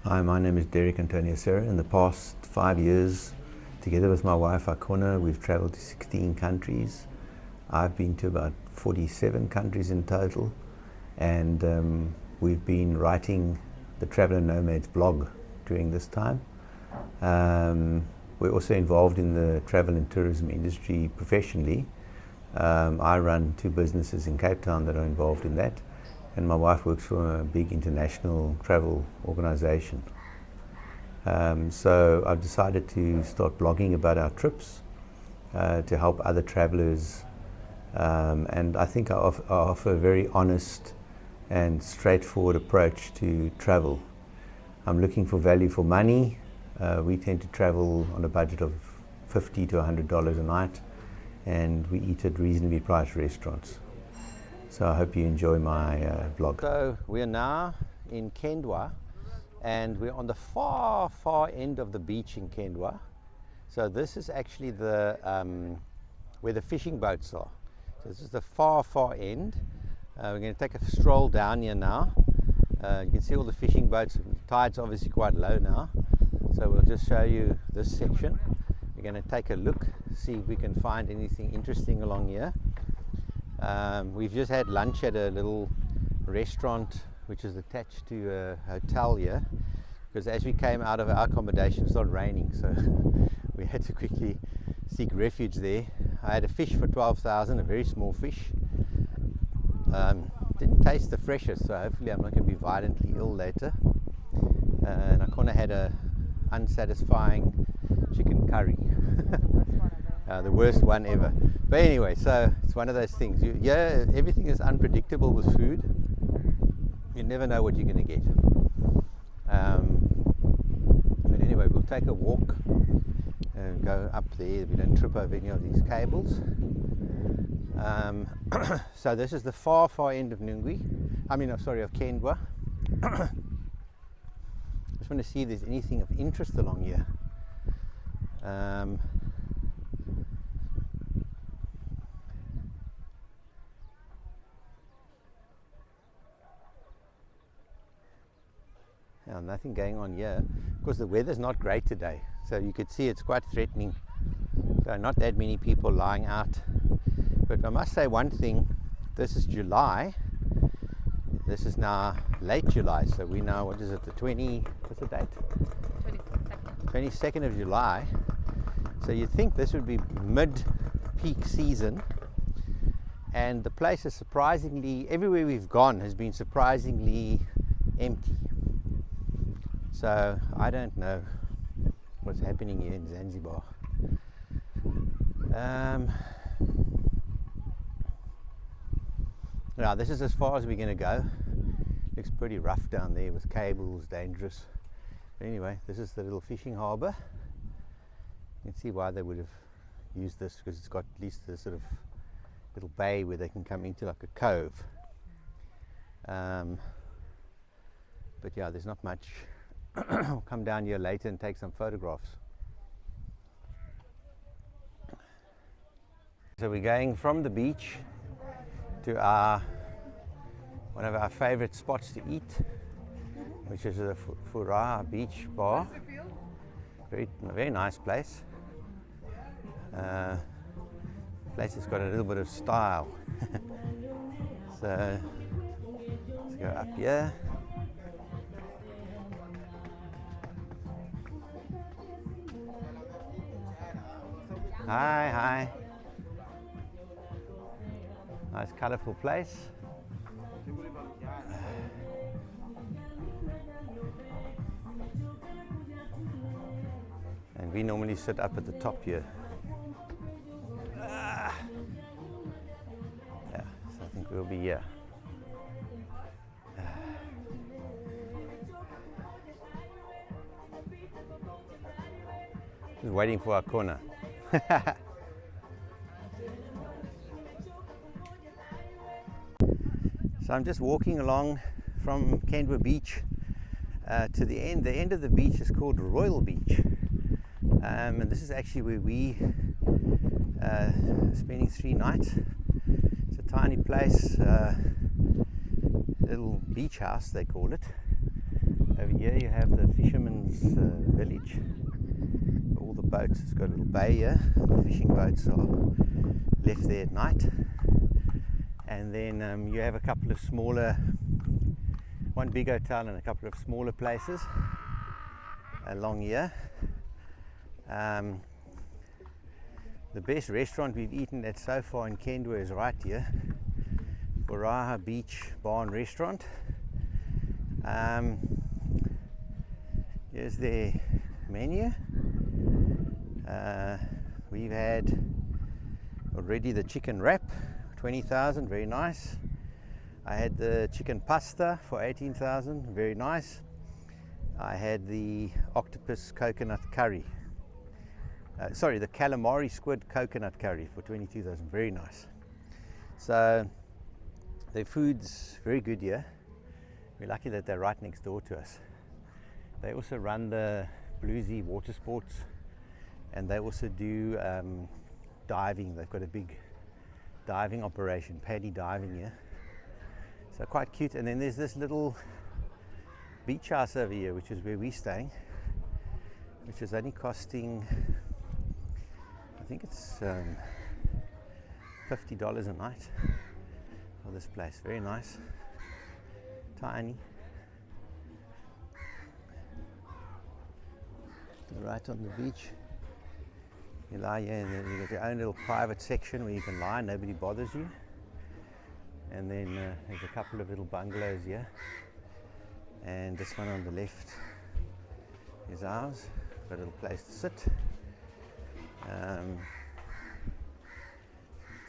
Hi, my name is Derek Antonio Serra. In the past 5 years, together with my wife Akona, we've traveled to 16 countries. I've been to about 47 countries in total, and we've been writing the Traveller Nomads blog during this time. We're also involved in the travel and tourism industry professionally. I run 2 businesses in Cape Town that are involved in that, and my wife works for a big international travel organization. So I've decided to start blogging about our trips to help other travelers, and I think I offer a very honest and straightforward approach to travel. I'm looking for value for money. We tend to travel on a budget of $50 to $100 a night, and we eat at reasonably priced restaurants. So I hope you enjoy my blog. So we're now in Kendwa, and we're on the far end of the beach in Kendwa. So this is actually the where the fishing boats are. So this is the far end. We're going to take a stroll down here now. You can see all the fishing boats. The tide's obviously quite low now, so we'll just show you this section. We're going to take a look, see if we can find anything interesting along here. We've just had lunch at a little restaurant which is attached to a hotel here, because as we came out of our accommodation it started raining, so we had to quickly seek refuge there. I had a fish for 12,000, a very small fish. Didn't taste the freshest, so hopefully I'm not going to be violently ill later. And I kind of had a unsatisfying chicken curry. The worst one ever. But anyway, so it's one of those things. Everything is unpredictable with food. You never know what you're going to get. But anyway, we'll take a walk and go up there. We don't trip over any of these cables. So this is the far end of of Kendwa. Just want to see if there's anything of interest along here. Nothing going on here. Of course, the weather's not great today, so you could see it's quite threatening. There are not that many people lying out. But I must say one thing, this is July. This is now late July, so we now, what's the date? 22nd of July. So you'd think this would be mid-peak season, and the place is surprisingly, everywhere we've gone has been surprisingly empty. So I don't know what's happening here in Zanzibar. Now this is as far as we're going to go. Looks pretty rough down there with cables, dangerous. But anyway, this is the little fishing harbour. You can see why they would have used this, because it's got at least this sort of little bay where they can come into like a cove. But yeah, there's not much. I'll come down here later and take some photographs. So we're going from the beach to one of our favorite spots to eat, which is the Furaha Beach Bar. Very nice place. The place has got a little bit of style. So let's go up here. Hi. Nice colourful place. And we normally sit up at the top here. Yeah, so I think we'll be here. Just waiting for our corner. So I'm just walking along from Kendwa Beach to the end. The end of the beach is called Royal Beach, and this is actually where we spending 3 nights. It's a tiny place, little beach house they call it, Over here you have the fisherman's village. All the boats, it's got a little bay here, and the fishing boats are left there at night. And then you have a couple of smaller, one big hotel and a couple of smaller places along here. The best restaurant we've eaten at so far in Kendwa is right here, Furaha Beach Bar and Restaurant. Here's their menu. We've had already the chicken wrap, 20,000, very nice. I had the chicken pasta for 18,000, very nice. I had the octopus coconut curry. Sorry, the calamari squid coconut curry for 22,000, very nice. So the food's very good here. We're lucky that they're right next door to us. They also run the bluesy water sports, and they also do diving. They've got a big diving operation, paddy diving here. So quite cute. And then there's this little beach house over here, which is where we're staying, which is only costing, I think it's $50 a night for this place. Very nice, tiny, right on the beach. You lie here and then you've got your own little private section where you can lie, nobody bothers you. And then there's a couple of little bungalows here, and this one on the left is ours. Got a little place to sit.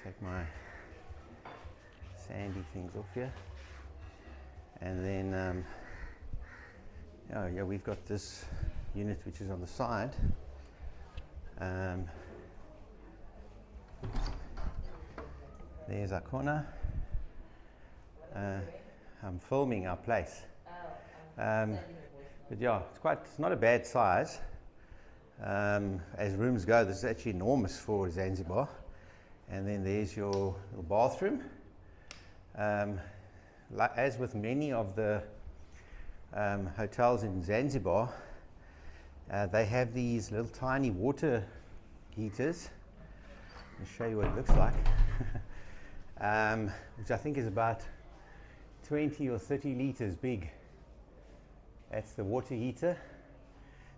Take my sandy things off here, and then yeah, we've got this unit which is on the side. There's our corner. I'm filming our place, but yeah, it's not a bad size. As rooms go, this is actually enormous for Zanzibar. And then there's your little bathroom. As with many of the hotels in Zanzibar, they have these little tiny water heaters. I'll show you what it looks like, which I think is about 20 or 30 liters big. That's the water heater.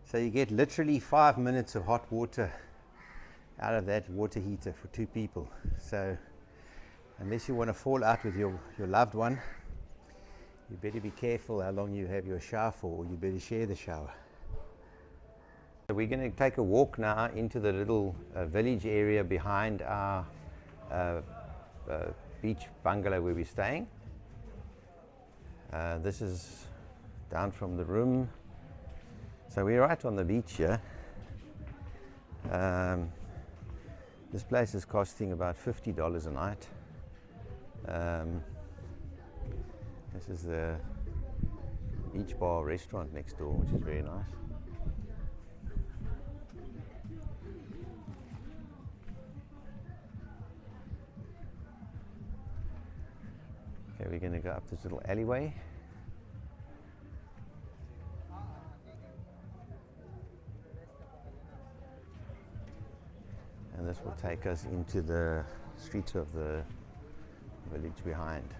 So you get literally 5 minutes of hot water out of that water heater for 2 people. So unless you want to fall out with your loved one, you better be careful how long you have your shower for, or you better share the shower. So we're going to take a walk now into the little village area behind our beach bungalow where we're staying. This is down from the room. So we're right on the beach here. This place is costing about $50 a night. This is the beach bar restaurant next door, which is very nice. Okay, we're going to go up this little alleyway. And this will take us into the streets of the village behind.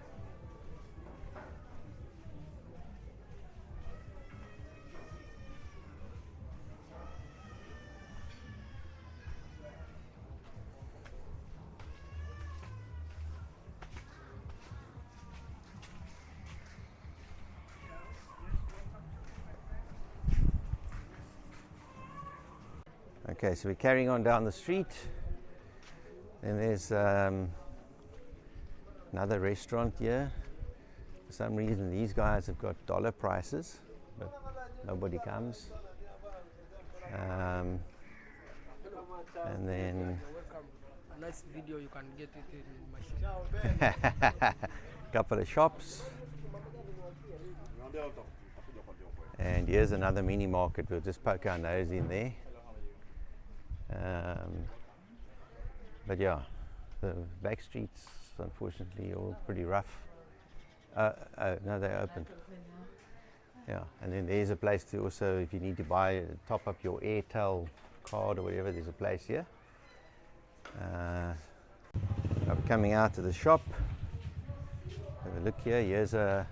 Okay, so we're carrying on down the street. Then there's another restaurant here. For some reason, these guys have got dollar prices, but nobody comes. And then a nice video, you can get it in my shop. couple of shops. And here's another mini market. We'll just poke our nose in there. But yeah, the back streets, unfortunately, all pretty rough. No, they're open. Yeah, and then there's a place to also, if you need to top up your Airtel card or whatever, there's a place here. I'm coming out of the shop. Have a look here. Here's a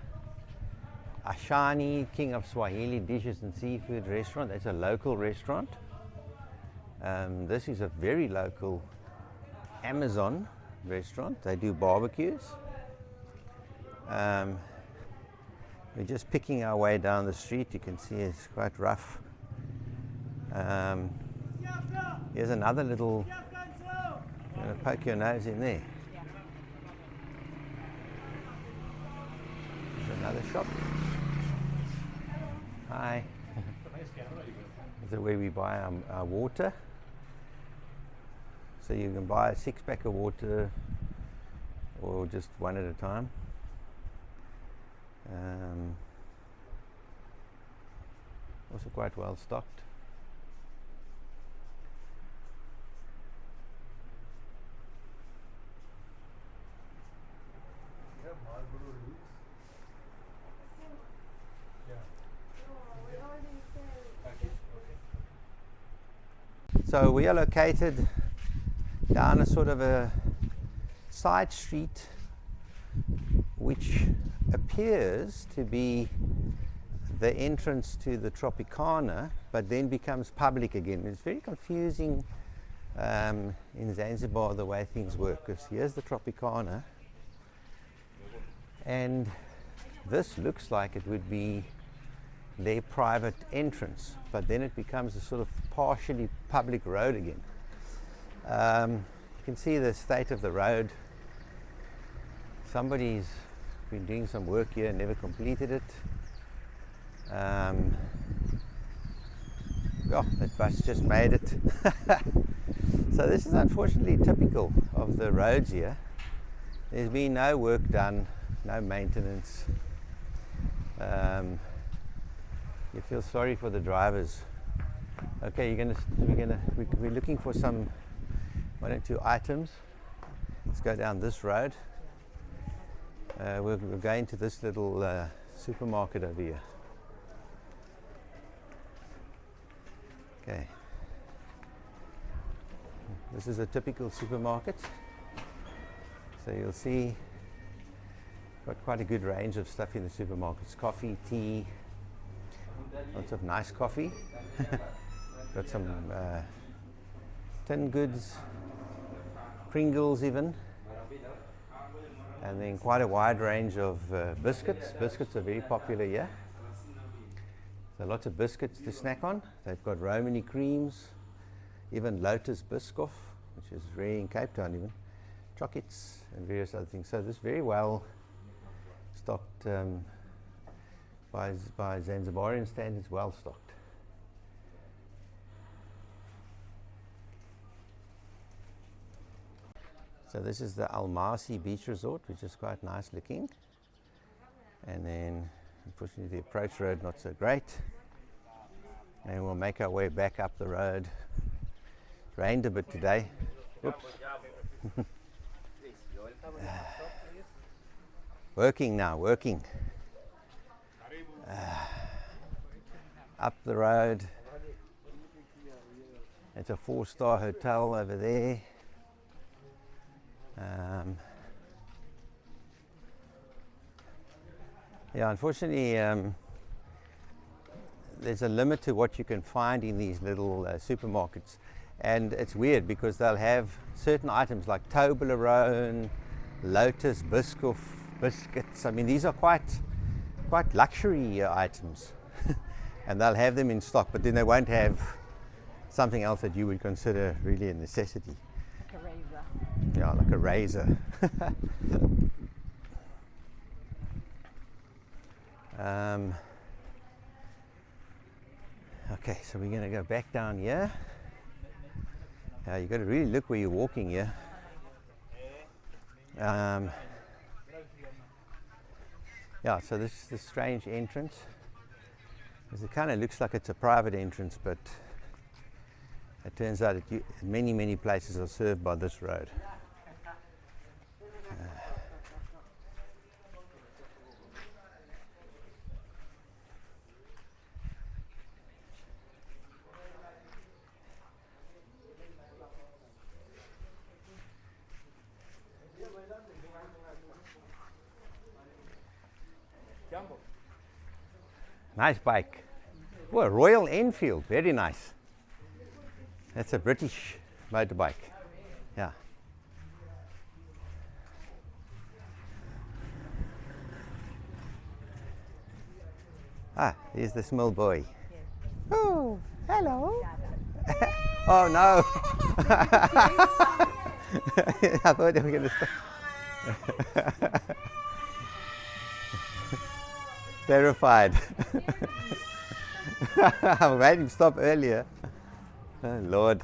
Ashani, King of Swahili Dishes and Seafood restaurant. That's a local restaurant. This is a very local Amazon restaurant. They do barbecues. We're just picking our way down the street. You can see it's quite rough. Here's another little, you're going to poke your nose in there. There's another shop. Hi. This is where we buy our water. So you can buy a 6-pack of water or just one at a time. Also quite well stocked. So we are located down a sort of a side street which appears to be the entrance to the Tropicana, but then becomes public again. It's very confusing in Zanzibar the way things work, because here's the Tropicana and this looks like it would be their private entrance, but then it becomes a sort of partially public road again. You can see the state of the road. Somebody's been doing some work here and never completed it. Yeah, that bus just made it. So this is unfortunately typical of the roads here. There's been no work done, no maintenance. You feel sorry for the drivers. Okay, we're looking for some 1 or 2 items. Let's go down this road. We're going to this little supermarket over here. Okay. This is a typical supermarket. So you'll see got quite a good range of stuff in the supermarkets. Coffee, tea, lots of nice coffee. Got some tin goods, Pringles even. And then quite a wide range of biscuits. Biscuits are very popular here. So lots of biscuits to snack on. They've got Romany creams, even Lotus Biscoff, which is rare in Cape Town even, chocolates and various other things. So this is very well stocked by Zanzibarian standards, well stocked. So this is the Almasi Beach Resort, which is quite nice looking. And then, unfortunately, the approach road not so great. And we'll make our way back up the road. It rained a bit today. Oops. Working now, working. Up the road. It's a 4-star hotel over there. Yeah, unfortunately, there's a limit to what you can find in these little supermarkets, and it's weird because they'll have certain items like Toblerone, Lotus Biscoff biscuits. I mean, these are quite luxury items, and they'll have them in stock, but then they won't have something else that you would consider really a necessity. Like a razor. Yeah, like a razor. Okay, so we're going to go back down here. You've got to really look where you're walking here. Yeah, so this strange entrance. It kind of looks like it's a private entrance, but it turns out that many places are served by this road. Nice bike. Oh, a Royal Enfield, very nice. That's a British motorbike. Yeah. Ah, here's the small boy. Oh, hello. Oh no. I thought they were going to stop. Terrified. I made him stop earlier. Oh Lord.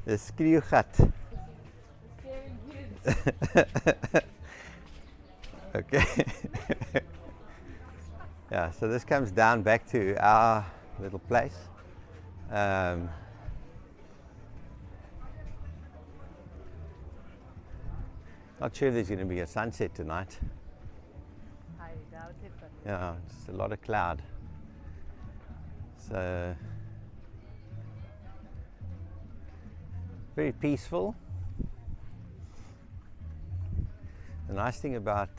The skruwgat. Okay. Yeah, so this comes down back to our little place. Not sure if there's going to be a sunset tonight. I doubt it, but Yeah, it's a lot of cloud. So very peaceful. The nice thing about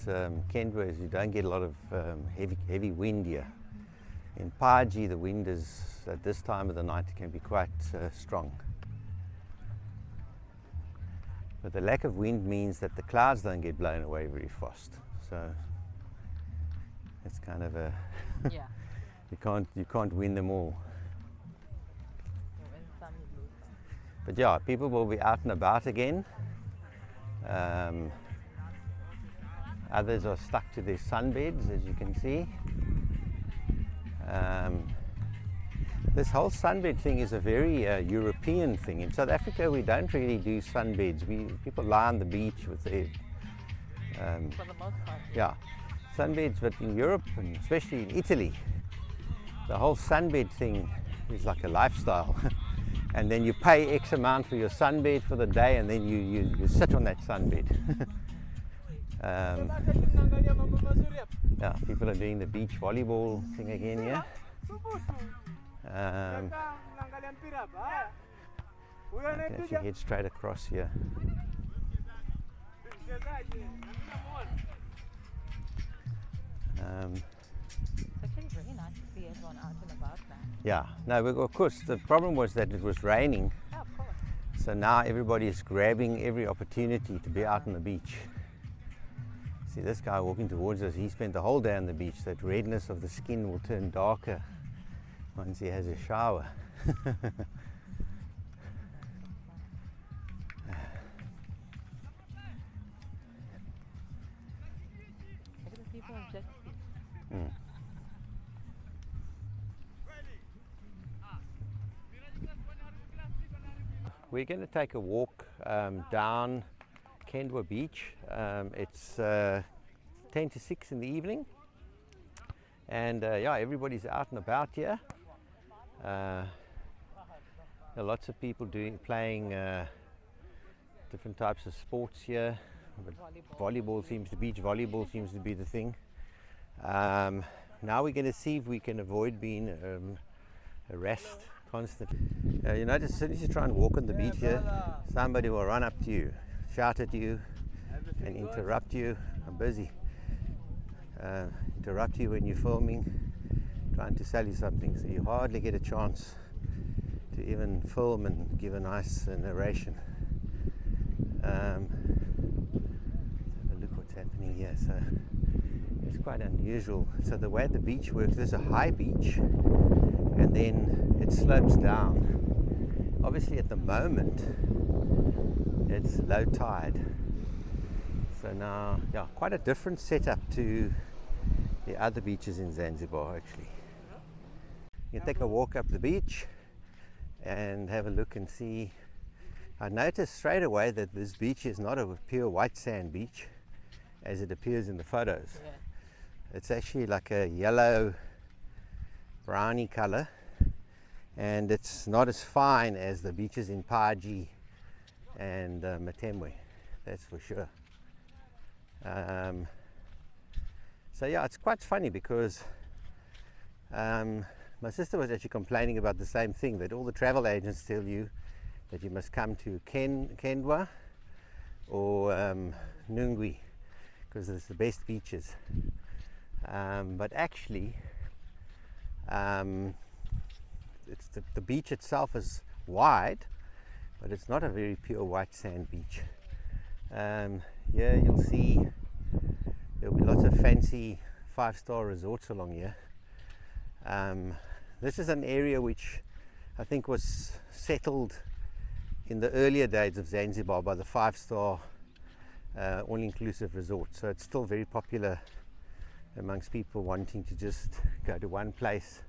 Kendwa is you don't get a lot of heavy wind here. In Paji, the wind is at this time of the night can be quite strong. But the lack of wind means that the clouds don't get blown away very fast. So it's kind of a yeah, you can't win them all. you win some, you lose some. But yeah, people will be out and about again. Others are stuck to their sunbeds, as you can see. This whole sunbed thing is a very European thing. In South Africa, we don't really do sunbeds. People lie on the beach with their For the most part. yeah, sunbeds. But in Europe, and especially in Italy, the whole sunbed thing is like a lifestyle. And then you pay X amount for your sunbed for the day, and then you sit on that sunbed. Yeah, people are doing the beach volleyball thing again here. Okay, she heads straight across here. It's actually very nice to see everyone out and about now. Yeah, no, of course, the problem was that it was raining, Yeah, of course. so now everybody is grabbing every opportunity to be out on the beach. See this guy walking towards us, he spent the whole day on the beach. That redness of the skin will turn darker once he has a shower. Look at the people on jet skis. Mm. We're going to take a walk down Kendwa Beach. It's 10 to 6 in the evening, and yeah, everybody's out and about here. There are lots of people playing different types of sports here. But volleyball seems to beach volleyball seems to be the thing. Now we're going to see if we can avoid being harassed constantly. You notice as soon as you try and walk on the beach here, somebody will run up to you, shout at you, and interrupt you. I'm busy. Interrupt you when you're filming, trying to sell you something, so you hardly get a chance to even film and give a nice narration. Look what's happening here. So it's quite unusual. So the way the beach works, there's a high beach and then it slopes down. Obviously at the moment it's low tide. So now, yeah, quite a different setup to the other beaches in Zanzibar actually. You can take a walk up the beach and have a look and see. I noticed straight away that this beach is not a pure white sand beach as it appears in the photos. Yeah. It's actually like a yellow browny color, and it's not as fine as the beaches in Paji and Matemwe, that's for sure. So yeah, it's quite funny because my sister was actually complaining about the same thing, that all the travel agents tell you that you must come to Kendwa or Nungwi because it's the best beaches. But actually The beach itself is wide, but it's not a very pure white sand beach. Here you'll see there'll be lots of fancy 5-star resorts along here. This is an area which I think was settled in the earlier days of Zanzibar by the 5-star all-inclusive resort. So it's still very popular amongst people wanting to just go to one place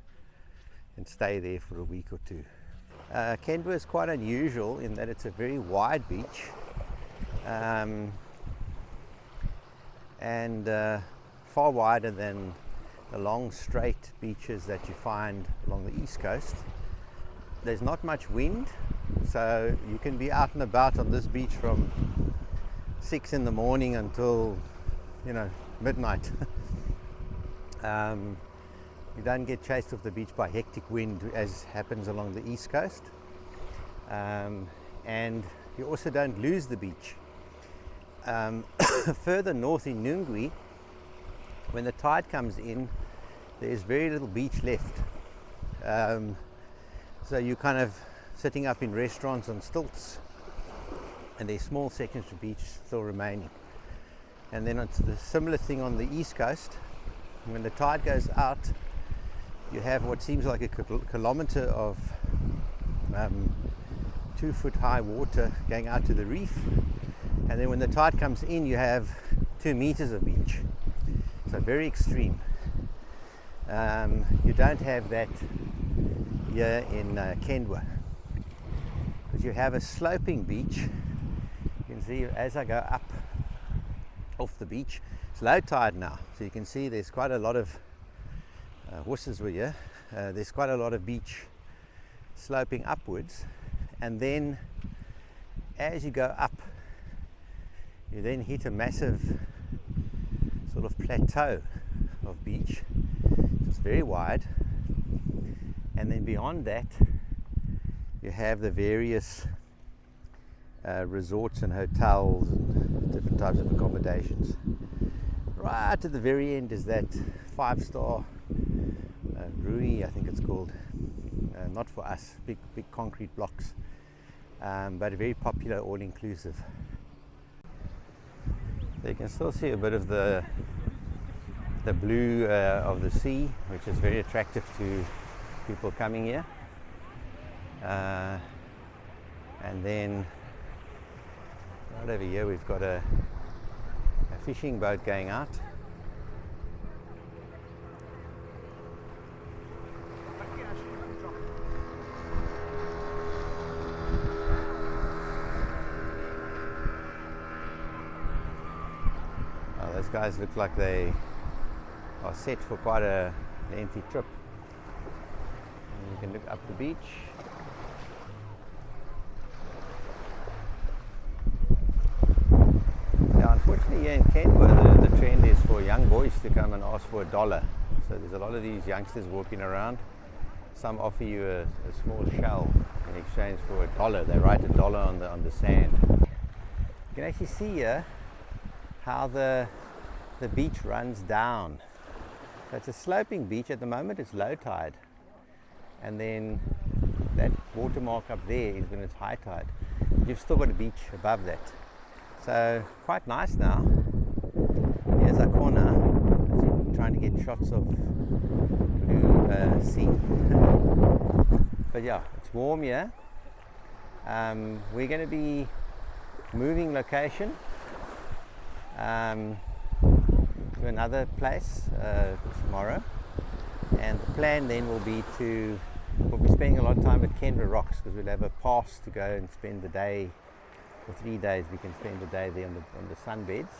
and stay there for a week or two. Kendwa is quite unusual in that it's a very wide beach, and far wider than the long straight beaches that you find along the east coast. There's not much wind, so you can be out and about on this beach from 6 in the morning until, you know, midnight. You don't get chased off the beach by hectic wind as happens along the east coast, and you also don't lose the beach. Further north in Nungwi, when the tide comes in, there's very little beach left. So you're kind of sitting up in restaurants on stilts, and there's small sections of beach still remaining. And then it's the similar thing on the east coast. When the tide goes out, you have what seems like a kilometer of 2-foot high water going out to the reef, and then when the tide comes in, you have 2 meters of beach. So very extreme. You don't have that here in Kendwa, because you have a sloping beach. You can see as I go up off the beach, it's low tide now, so you can see there's quite a lot of horses were here. There's quite a lot of beach sloping upwards, and then as you go up, you then hit a massive sort of plateau of beach. It's very wide, and then beyond that you have the various resorts and hotels and different types of accommodations. Right at the very end is that 5-star Rui, I think it's called. Not for us, big concrete blocks, but very popular, all-inclusive. You can still see a bit of the blue of the sea, which is very attractive to people coming here. And then right over here we've got a fishing boat going out. Those guys look like they are set for quite a lengthy trip. And you can look up the beach. Now, unfortunately, here in Kendwa, the trend is for young boys to come and ask for $1. So there's a lot of these youngsters walking around. Some offer you a small shell in exchange for $1. They write $1 on the sand. You can actually see here how the beach runs down. So it's a sloping beach. At the moment it's low tide, and then that watermark up there is when it's high tide. You've still got a beach above that, so quite nice now. Here's Accommodation, trying to get shots of blue sea. But yeah, it's warm here. We're going to be moving location to another place tomorrow, and the plan then will be we'll be spending a lot of time at Kendwa Rocks, because we'll have a pass to go and spend the day, for 3 days we can spend the day there on the sunbeds,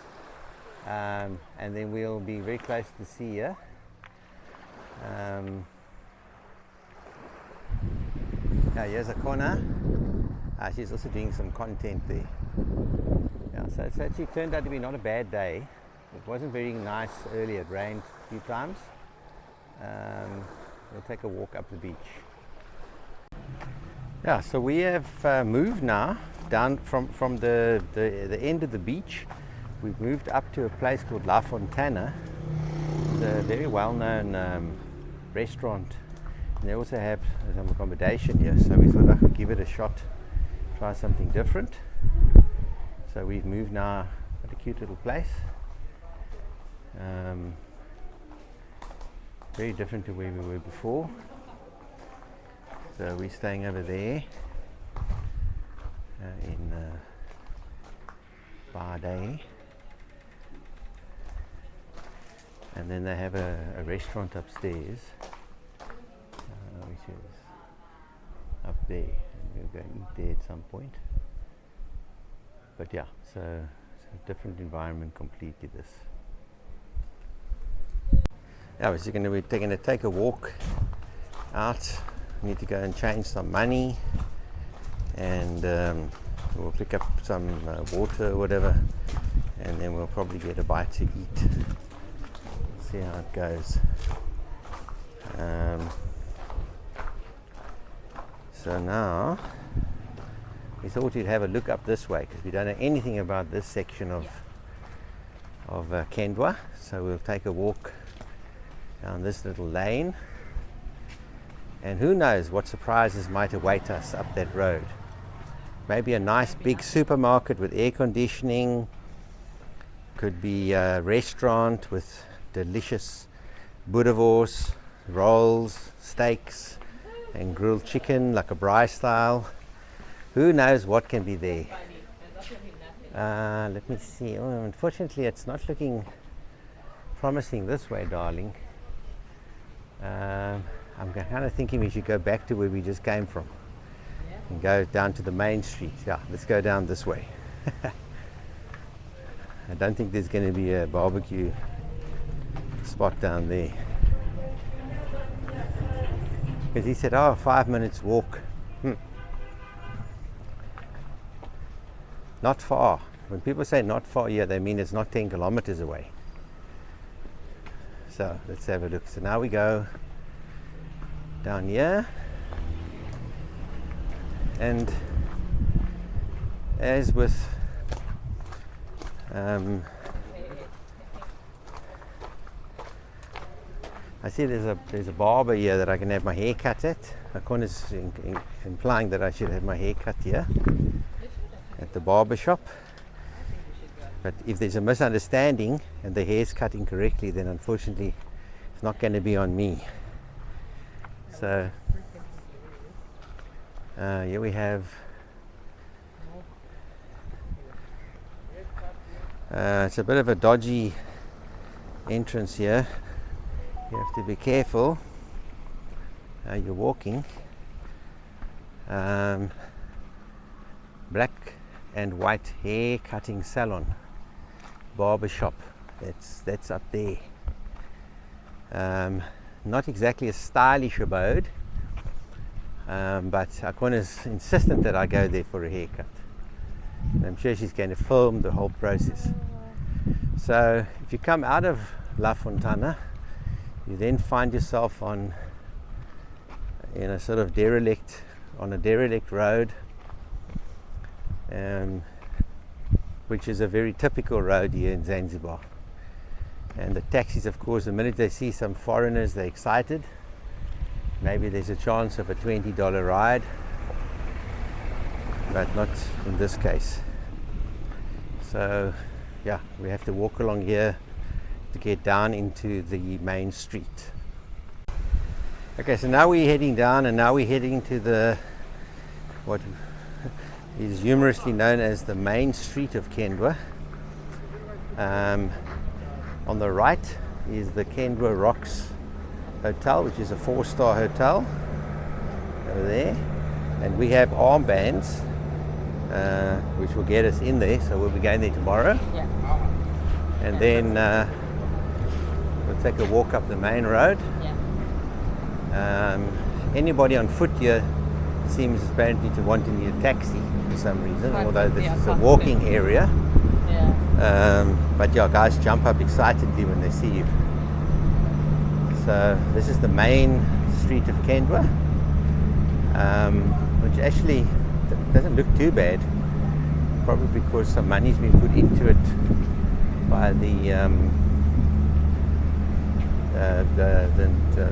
and then we'll be very close to the sea here. Now here's Akona. She's also doing some content there. Yeah, so it's actually turned out to be not a bad day. It wasn't very nice earlier. It rained a few times. We'll take a walk up the beach. Yeah, so we have moved now down from the end of the beach. We've moved up to a place called Fontana. It's a very well-known restaurant They also have some accommodation here, so we thought I could give it a shot, try something different. So we've moved now, at a cute little place. Very different to where we were before. So we're staying over there in Bardé. And then they have a restaurant upstairs, which is up there, and we'll go and eat there at some point. But yeah, so it's a different environment completely, this. Yeah, we're going to take a walk out. We need to go and change some money, and we'll pick up some water or whatever, and then we'll probably get a bite to eat. See how it goes. So now we thought we'd have a look up this way because we don't know anything about this section of Kendwa. So we'll take a walk down this little lane, and who knows what surprises might await us up that road. Maybe a nice big supermarket with air conditioning, could be a restaurant with delicious boerewors, rolls, steaks and grilled chicken like a braai style. Who knows what can be there. Let me see. Oh, unfortunately it's not looking promising this way, darling. I'm kind of thinking we should go back to where we just came from and go down to the main street. Yeah, let's go down this way. I don't think there's going to be a barbecue spot down there. Because he said, oh, 5 minutes walk. Not far. When people say not far here, they mean it's not 10 kilometers away. So let's have a look. So now we go down here, and as with I see there's a barber here that I can have my hair cut at. Akon is implying that I should have my hair cut here at the barber shop. But if there's a misunderstanding and the hair's cut incorrectly, then unfortunately it's not going to be on me. So here we have it's a bit of a dodgy entrance here. You have to be careful how you're walking. Black and white hair cutting salon, barber shop. That's up there. Not exactly a stylish abode, but Akon is insistent that I go there for a haircut. I'm sure she's going to film the whole process. So if you come out of La Fontana, you then find yourself on a sort of derelict road, which is a very typical road here in Zanzibar. And the taxis, of course, the minute they see some foreigners, they're excited. Maybe there's a chance of a $20 ride, but not in this case. So yeah, we have to walk along here to get down into the main street. Okay, so now we're heading down, and now we're heading to what is humorously known as the main street of Kendwa. On the right is the Kendwa Rocks Hotel, which is a 4-star hotel over there, and we have armbands which will get us in there, so we'll be going there tomorrow. Yeah. And then we'll take a walk up the main road. Yeah. Anybody on foot here seems apparently to want to need a taxi for some reason, although this is a walking area. Yeah. But yeah, guys jump up excitedly when they see you. So this is the main street of Kendwa, which actually doesn't look too bad, probably because some money's been put into it by the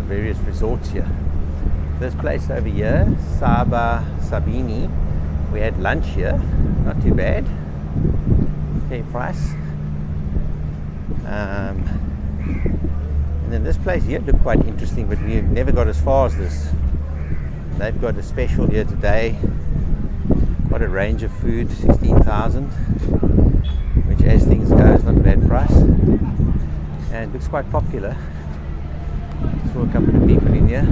various resorts here. This place over here, Saba Sabini, we had lunch here, not too bad, fair price. And then this place here looked quite interesting, but we never got as far as this. They've got a special here today, quite a range of food, 16,000, which as things go is not a bad price, and it looks quite popular. Saw a couple of people in here,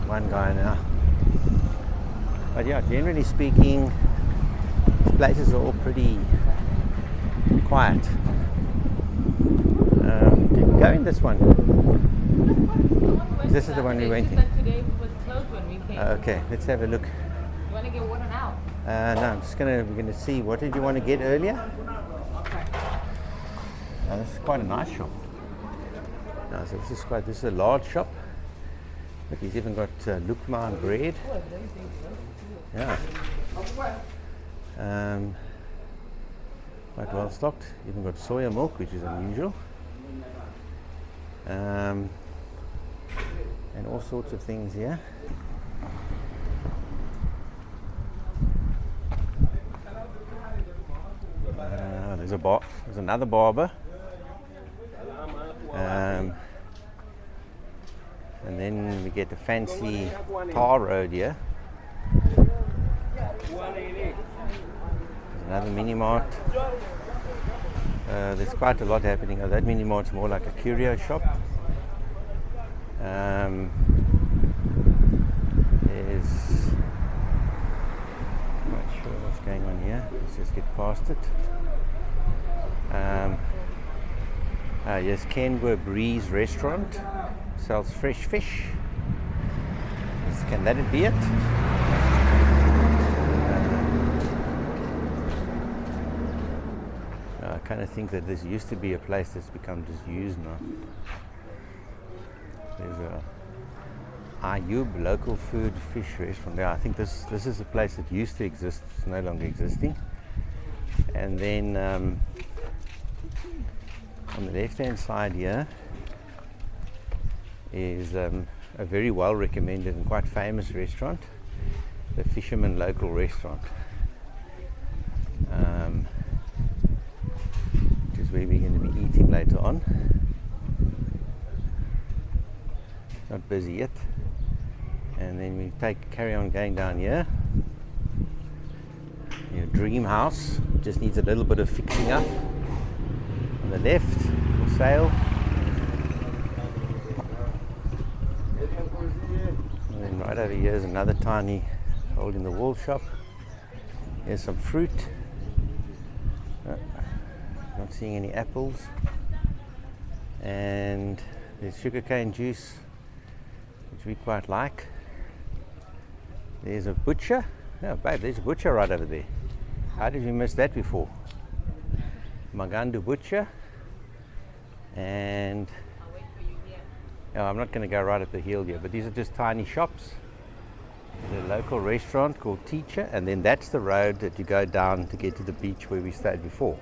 one guy now. But yeah, generally speaking, these places are all pretty quiet. You can go in this one. This is the one we went in. Today was closed when we came. Okay, let's have a look. You want to get water now? No, I'm just we're gonna see. What did you want to get earlier? This is quite a nice shop. No, so this is a large shop. Look, he's even got lukma and bread. Yeah. Quite well stocked. Even got soya milk, which is unusual. And all sorts of things here. There's another barber. And then we get the fancy tar road here. There's another mini mart. There's quite a lot happening. That mini mart's more like a curio shop. There's not sure what's going on here. Let's just get past it. Yes, Kendwa Breeze Restaurant sells fresh fish. Can that be it? I kind of think that this used to be a place that's become disused now. There's a Ayub local food fish restaurant there. I think this is a place that used to exist. It's no longer existing. And then on the left hand side here is a very well recommended and quite famous restaurant, the Fisherman Local Restaurant, which is where we're going to be eating later on. Not busy yet. And then we carry on going down here. Your dream house just needs a little bit of fixing up. On the left, for sale. And then right over here is another tiny hole in the wall shop. Here's some fruit. Not seeing any apples. And there's sugarcane juice, which we quite like. There's a butcher. Oh, babe, there's a butcher right over there. How did you miss that before? Magandu Butcher. And I'll wait for you here. oh, I'm not going to go right up the hill here, but these are just tiny shops. There's a local restaurant called Teacher, and then that's the road that you go down to get to the beach where we stayed before.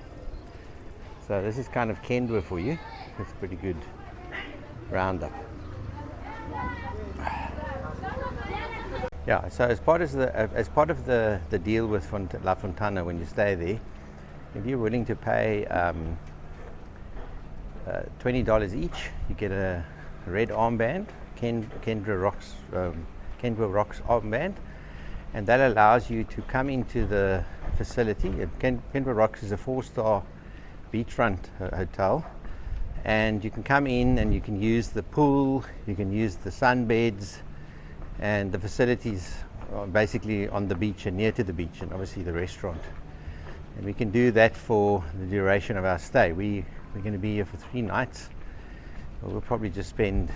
So this is kind of Kendwa for you. It's a pretty good roundup. Yeah, so as part of the deal with La Fontana, when you stay there, if you're willing to pay $20 each, you get a red armband, Kendwa Rocks armband, and that allows you to come into the facility. Kendwa Rocks is a 4-star beachfront hotel, and you can come in and you can use the pool, you can use the sunbeds, and the facilities are basically on the beach and near to the beach, and obviously the restaurant. And we can do that for the duration of our stay. We're going to be here for 3 nights. We'll probably just spend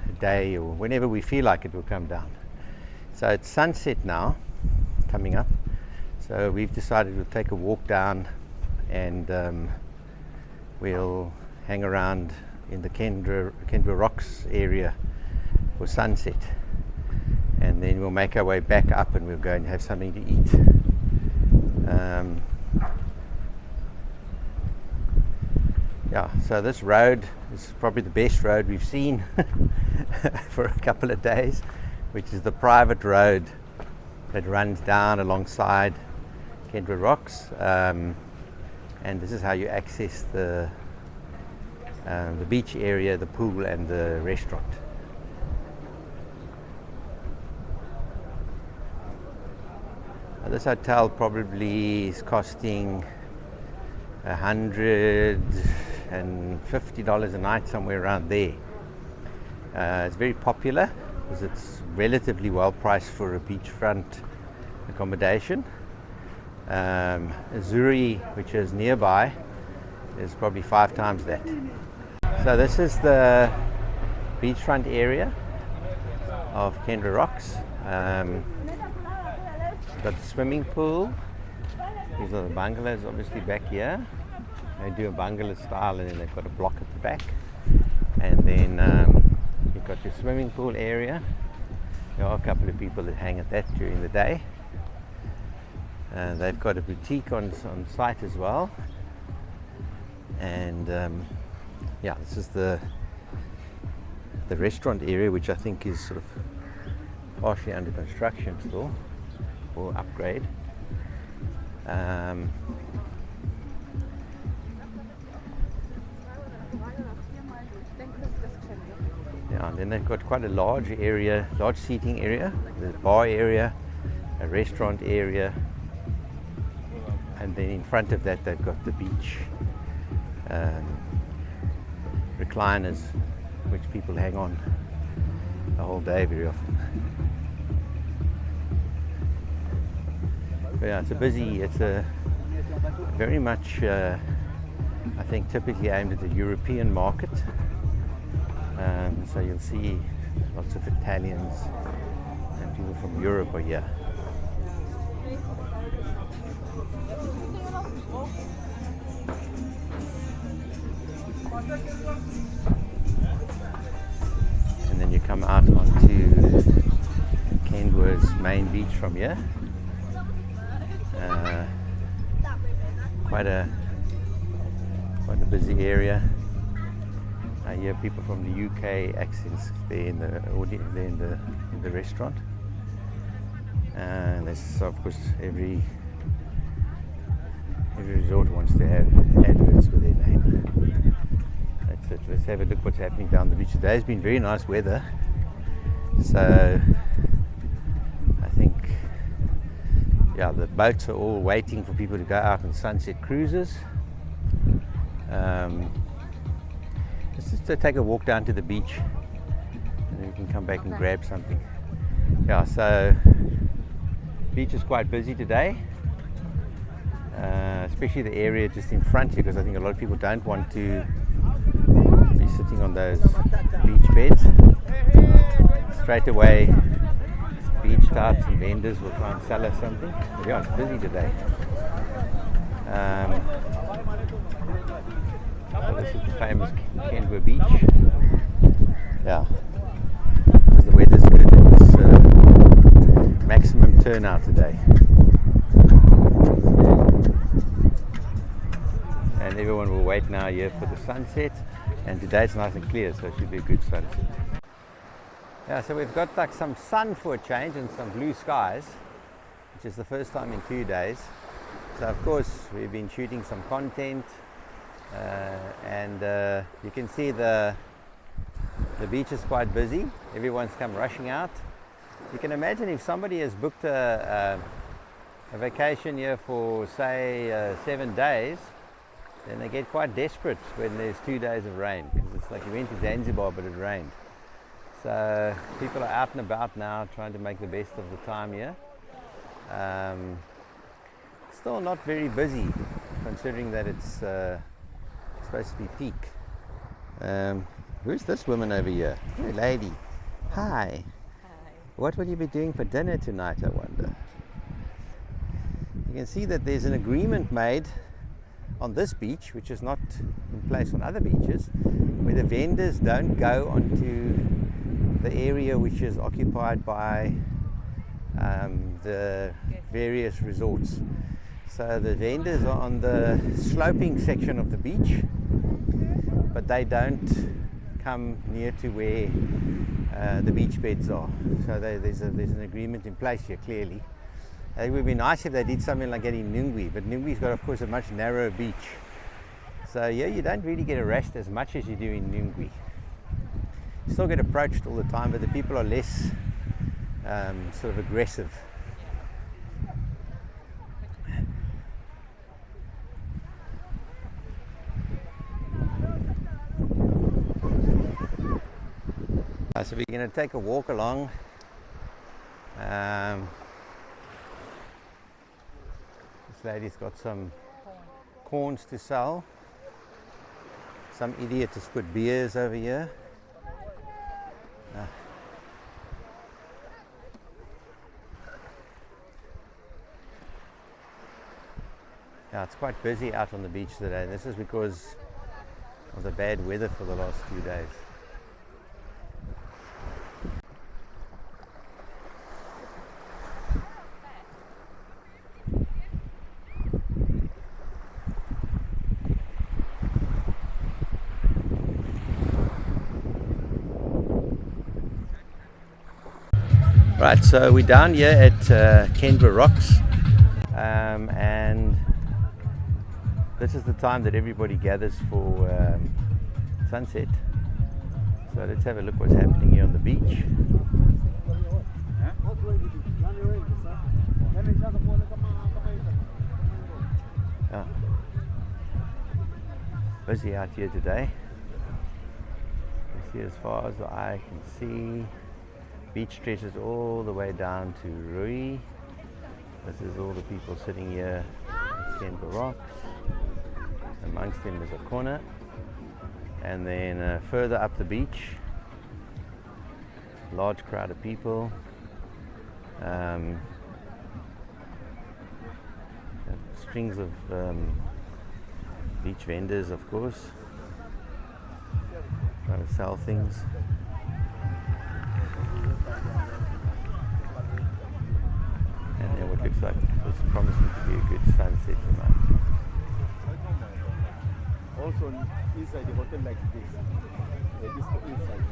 a day, or whenever we feel like it, we'll come down. So it's sunset now, coming up. So we've decided we'll take a walk down, and we'll hang around in the Kendwa Rocks area for sunset. And then we'll make our way back up, and we'll go and have something to eat. Yeah, so this road is probably the best road we've seen. for a couple of days, which is the private road that runs down alongside Kendwa Rocks, and this is how you access the beach area, the pool, and the restaurant. This hotel probably is costing $150 a night, somewhere around there. It's very popular because it's relatively well priced for a beachfront accommodation. Azuri, which is nearby, is probably 5 times that. So this is the beachfront area of Kendwa Rocks. Got the swimming pool. These are the bungalows obviously back here. They do a bungalow style, and then they've got a block at the back. And then you've got your swimming pool area. There are a couple of people that hang at that during the day. They've got a boutique on site as well. And yeah, this is the restaurant area, which I think is sort of partially under construction still, or upgrade. Yeah, and then they've got quite a large area, large seating area. There's a bar area, a restaurant area, and then in front of that they've got the beach recliners, which people hang on the whole day very often. But yeah, it's a very much, I think, typically aimed at the European market. So you'll see lots of Italians and people from Europe are here. And then you come out onto Kendwa's main beach from here. Quite a busy area. I hear people from the UK accents there in the restaurant. And there's, of course, every resort wants to have adverts with their name. That's it. Let's have a look what's happening down the beach. Today has been very nice weather, so I think, yeah, the boats are all waiting for people to go out on sunset cruises. Let's just take a walk down to the beach, and then we can come back and grab something. Yeah, so beach is quite busy today, especially the area just in front here, because I think a lot of people don't want to be sitting on those beach beds. Straight away, beach types and vendors will try and sell us something. But yeah, it's busy today. So this is the famous Kendwa beach. Yeah, because the weather's good. It's maximum turnout today. And everyone will wait now here for the sunset. And today it's nice and clear, so it should be a good sunset. Yeah, so we've got like some sun for a change and some blue skies, which is the first time in 2 days. So of course we've been shooting some content, and you can see the beach is quite busy. Everyone's come rushing out. You can imagine if somebody has booked a vacation here for say 7 days, then they get quite desperate when there's 2 days of rain, because it's like you went to Zanzibar but it rained. So people are out and about now trying to make the best of the time here. Still not very busy considering that it's supposed to be peak. Who's this woman over here? Hey lady. Hi. Hi. What will you be doing for dinner tonight, I wonder? You can see that there's an agreement made on this beach, which is not in place on other beaches, where the vendors don't go onto the area which is occupied by the various resorts. So the vendors are on the sloping section of the beach, but they don't come near to where the beach beds are. So there's an agreement in place here, clearly. It would be nice if they did something like that in Nungwi, but Nungwi's got, of course, a much narrower beach. So yeah, you don't really get harassed as much as you do in Nungwi. You still get approached all the time, but the people are less sort of aggressive. So we're going to take a walk along. This lady's got some corns to sell. Some idiot has put beers over here. Yeah, it's quite busy out on the beach today. This is because of the bad weather for the last few days. Right, so we're down here at Kendwa Rocks, and this is the time that everybody gathers for sunset. So let's have a look what's happening here on the beach. Oh. Busy out here today. You see as far as the eye can see. Beach stretches all the way down to Rui. This is all the people sitting here at Kendwa Rocks. Amongst them is a corner. And then further up the beach, large crowd of people. Strings of beach vendors, of course, trying to sell things. And then what looks like it's promising to be a good sunset tonight. Also inside the hotel like this, the disco inside.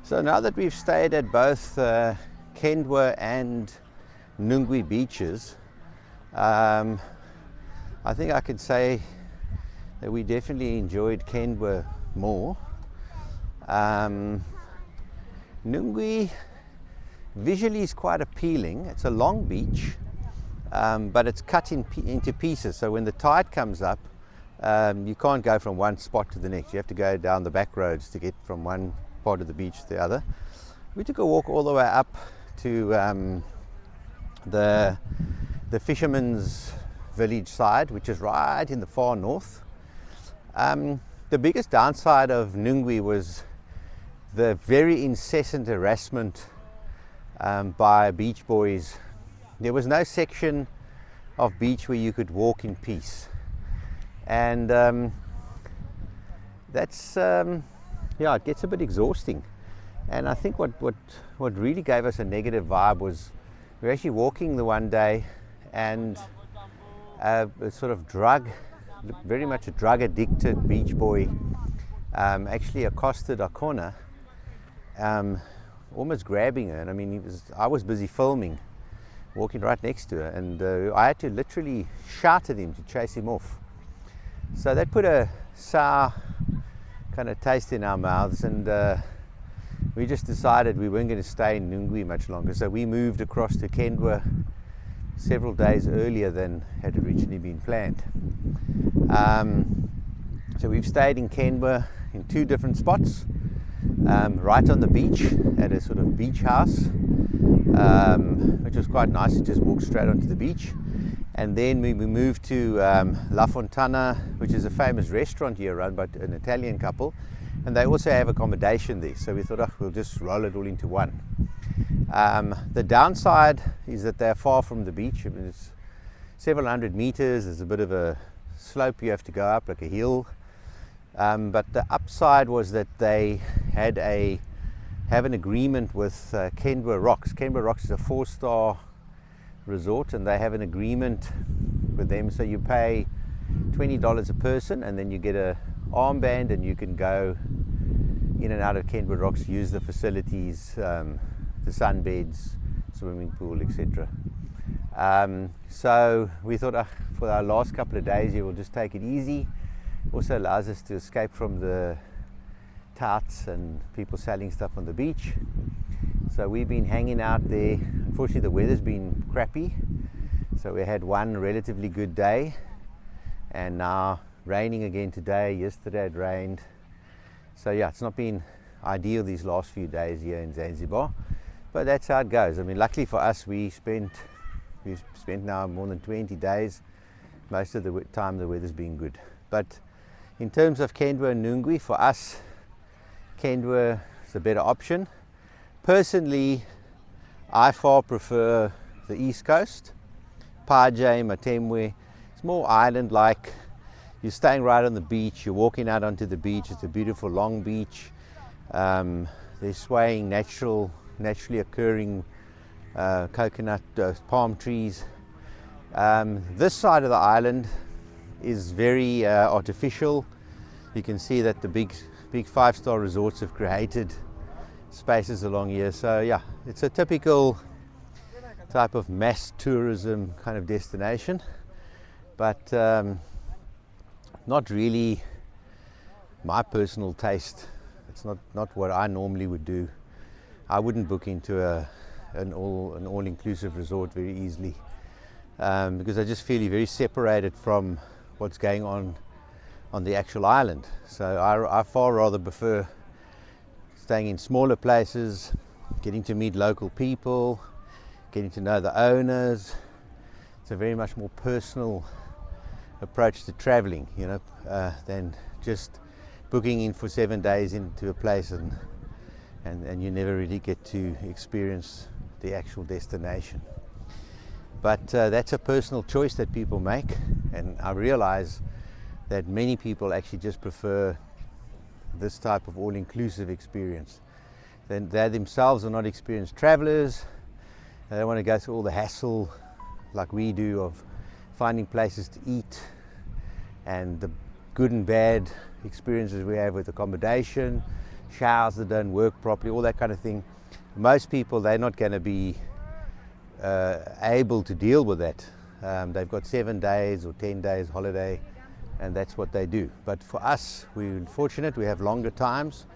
So now that we've stayed at both Kendwa and Nungwi beaches, I think I could say that we definitely enjoyed Kendwa more. Nungwi visually is quite appealing. It's a long beach, but it's cut into pieces. So when the tide comes up, you can't go from one spot to the next. You have to go down the back roads to get from one part of the beach to the other. We took a walk all the way up to the fisherman's village side, which is right in the far north. The biggest downside of Nungwi was the very incessant harassment by beach boys. There was no section of beach where you could walk in peace, and that's yeah, it gets a bit exhausting. And I think what really gave us a negative vibe was we were actually walking the one day, and a sort of very much a drug addicted beach boy actually accosted Akona, almost grabbing her. And I mean, I was busy filming, walking right next to her, and I had to literally shout at him to chase him off. So that put a sour kind of taste in our mouths, and we just decided we weren't going to stay in Nungwi much longer. So we moved across to Kendwa several days earlier than had originally been planned. So we've stayed in Kendwa in two different spots, right on the beach at a sort of beach house, which was quite nice to just walk straight onto the beach. And then we moved to La Fontana, which is a famous restaurant here run by an Italian couple, and they also have accommodation there. So we thought, oh, we'll just roll it all into one. The downside is that they're far from the beach. I mean, it's several hundred meters. There's a bit of a slope you have to go up, like a hill. But the upside was that they have an agreement with Kendwa Rocks. Kendwa Rocks is a 4-star resort, and they have an agreement with them. So you pay $20 a person, and then you get a armband, and you can go in and out of Kendwa Rocks, use the facilities, the sunbeds, swimming pool, etc. So we thought, for our last couple of days here, we'll just take it easy. Also allows us to escape from the touts and people selling stuff on the beach. So we've been hanging out there. Unfortunately, the weather's been crappy, so we had one relatively good day, and now raining again today. Yesterday it rained, so yeah, it's not been ideal these last few days here in Zanzibar, but that's how it goes. I mean, luckily for us, we've spent now more than 20 days. Most of the time the weather's been good. But in terms of Kendwa and Nungwi, for us, Kendwa is a better option. Personally, I far prefer the East Coast, Paje, Matemwe. It's more island-like. You're staying right on the beach, you're walking out onto the beach. It's a beautiful long beach. There's swaying naturally occurring coconut palm trees. This side of the island is very artificial. You can see that the big 5-star resorts have created spaces along here. So yeah, it's a typical type of mass tourism kind of destination, but not really my personal taste. It's not what I normally would do. I wouldn't book into an all-inclusive resort very easily, because I just feel you're very separated from what's going on the actual island. So I far rather prefer staying in smaller places, getting to meet local people, getting to know the owners. It's a very much more personal approach to traveling, you know, than just booking in for 7 days into a place and you never really get to experience the actual destination. But that's a personal choice that people make, and I realize that many people actually just prefer this type of all-inclusive experience. Then they themselves are not experienced travelers. They don't want to go through all the hassle like we do of finding places to eat and the good and bad experiences we have with accommodation, showers that don't work properly, all that kind of thing. Most people, they're not going to be able to deal with that. They've got 7 days or 10 days holiday, and that's what they do. But for us, we're fortunate, we have longer times,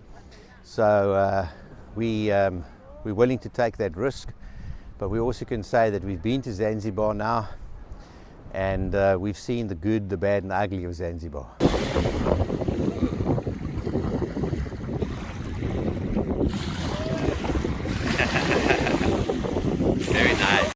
so we're willing to take that risk. But we also can say that we've been to Zanzibar now, and we've seen the good, the bad and the ugly of Zanzibar.